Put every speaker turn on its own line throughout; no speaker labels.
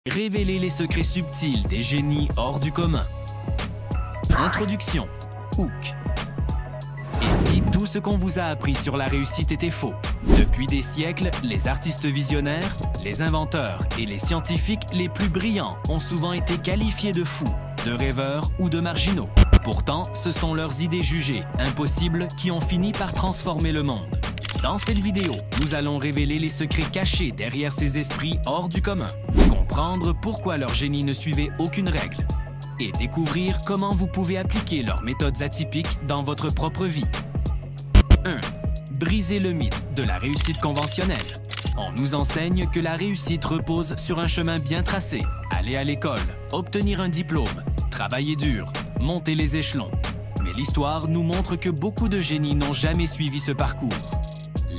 Révéler les secrets subtils des génies hors du commun. Introduction. Hook. Et si tout ce qu'on vous a appris sur la réussite était faux? Depuis des siècles, les artistes visionnaires, les inventeurs et les scientifiques les plus brillants ont souvent été qualifiés de fous, de rêveurs ou de marginaux. Pourtant, ce sont leurs idées jugées impossibles qui ont fini par transformer le monde. Dans cette vidéo, nous allons révéler les secrets cachés derrière ces esprits hors du commun, comprendre pourquoi leur génie ne suivait aucune règle et découvrir comment vous pouvez appliquer leurs méthodes atypiques dans votre propre vie. 1. Briser le mythe de la réussite conventionnelle. On nous enseigne que la réussite repose sur un chemin bien tracé. Aller à l'école, obtenir un diplôme, travailler dur, monter les échelons. Mais l'histoire nous montre que beaucoup de génies n'ont jamais suivi ce parcours.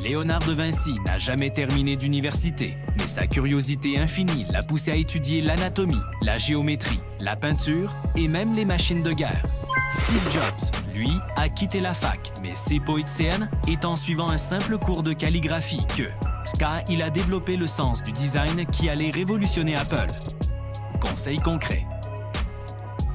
Léonard de Vinci n'a jamais terminé d'université, mais sa curiosité infinie l'a poussé à étudier l'anatomie, la géométrie, la peinture et même les machines de guerre. Steve Jobs, lui, a quitté la fac, mais c'est poétien est en suivant un simple cours de calligraphie il a développé le sens du design qui allait révolutionner Apple. Conseil concret.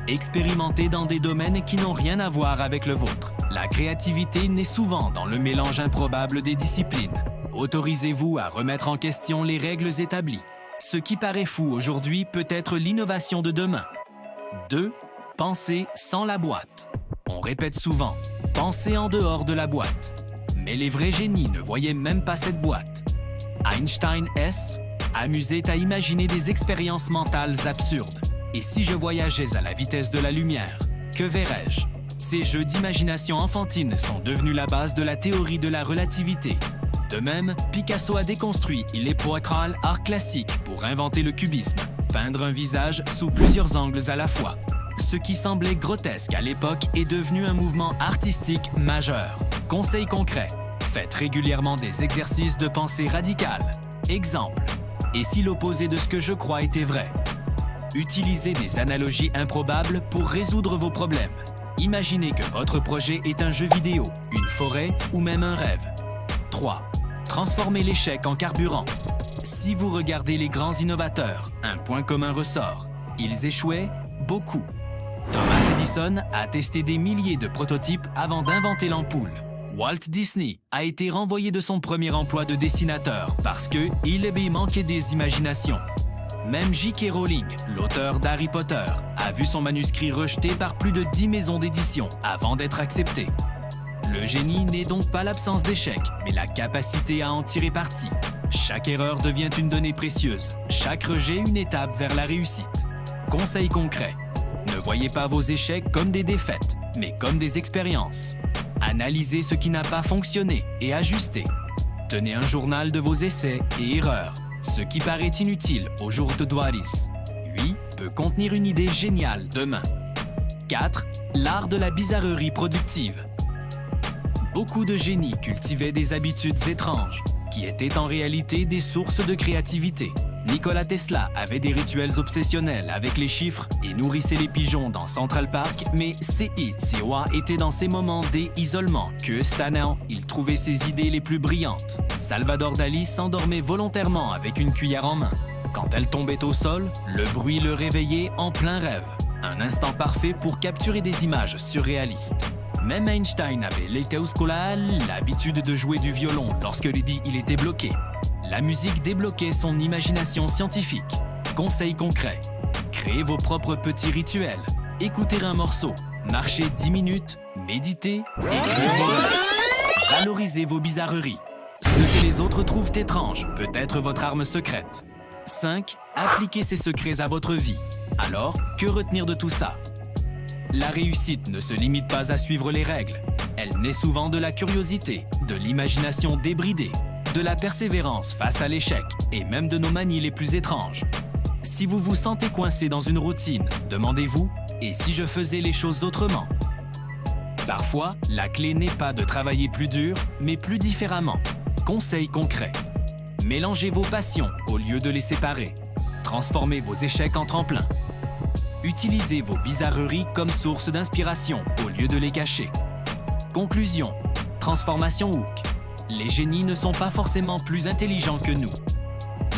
Expérimentez dans des domaines qui n'ont rien à voir avec le vôtre. La créativité naît souvent dans le mélange improbable des disciplines. Autorisez-vous à remettre en question les règles établies. Ce qui paraît fou aujourd'hui peut être l'innovation de demain. 2. Pensez sans la boîte. On répète souvent, pensez en dehors de la boîte. Mais les vrais génies ne voyaient même pas cette boîte. Einstein amusait à imaginer des expériences mentales absurdes. Et si je voyageais à la vitesse de la lumière, que verrais-je? Ces jeux d'imagination enfantine sont devenus la base de la théorie de la relativité. De même, Picasso a déconstruit l'épocal art classique pour inventer le cubisme, peindre un visage sous plusieurs angles à la fois. Ce qui semblait grotesque à l'époque est devenu un mouvement artistique majeur. Conseil concret, faites régulièrement des exercices de pensée radicale. Exemple, et si l'opposé de ce que je crois était vrai? Utilisez des analogies improbables pour résoudre vos problèmes. Imaginez que votre projet est un jeu vidéo, une forêt ou même un rêve. 3. Transformez l'échec en carburant. Si vous regardez les grands innovateurs, un point commun ressort. Ils échouaient beaucoup. Thomas Edison a testé des milliers de prototypes avant d'inventer l'ampoule. Walt Disney a été renvoyé de son premier emploi de dessinateur parce qu'il lui manquait des imaginations. Même J.K. Rowling, l'auteur d'Harry Potter, a vu son manuscrit rejeté par plus de 10 maisons d'édition avant d'être accepté. Le génie n'est donc pas l'absence d'échec, mais la capacité à en tirer parti. Chaque erreur devient une donnée précieuse, chaque rejet une étape vers la réussite. Conseil concret. Ne voyez pas vos échecs comme des défaites, mais comme des expériences. Analysez ce qui n'a pas fonctionné et ajustez. Tenez un journal de vos essais et erreurs. Ce qui paraît inutile au jour de Doiris, lui, peut contenir une idée géniale demain. 4. L'art de la bizarrerie productive. Beaucoup de génies cultivaient des habitudes étranges, qui étaient en réalité des sources de créativité. Nikola Tesla avait des rituels obsessionnels avec les chiffres et nourrissait les pigeons dans Central Park, mais Siwa était dans ces moments d'isolement que Stanel, il trouvait ses idées les plus brillantes. Salvador Dali s'endormait volontairement avec une cuillère en main. Quand elle tombait au sol, le bruit le réveillait en plein rêve. Un instant parfait pour capturer des images surréalistes. Même Einstein avait l'habitude de jouer du violon lorsque il était bloqué. La musique débloquait son imagination scientifique. Conseil concret. Créez vos propres petits rituels. Écoutez un morceau. Marchez 10 minutes. Méditez. Écrivez vos rêves. Valorisez vos bizarreries. Ce que les autres trouvent étrange peut être votre arme secrète. 5. Appliquez ces secrets à votre vie. Alors, que retenir de tout ça? La réussite ne se limite pas à suivre les règles. Elle naît souvent de la curiosité, de l'imagination débridée, de la persévérance face à l'échec et même de nos manies les plus étranges. Si vous vous sentez coincé dans une routine, demandez-vous « et si je faisais les choses autrement ?» Parfois, la clé n'est pas de travailler plus dur, mais plus différemment. Conseil concret. Mélangez vos passions au lieu de les séparer. Transformez vos échecs en tremplin. Utilisez vos bizarreries comme source d'inspiration au lieu de les cacher. Conclusion. Transformation Hook. Les génies ne sont pas forcément plus intelligents que nous.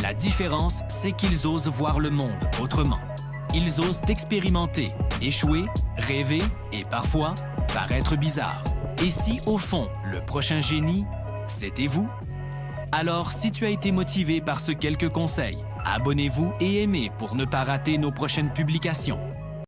La La différence, c'est qu'ils osent voir le monde autrement. Ils osent expérimenter, échouer, rêver et parfois paraître bizarre. Et si, au fond, le prochain génie, c'était vous? Alors, si tu as été motivé par ce quelques conseils, abonnez-vous et aimez pour ne pas rater nos prochaines publications.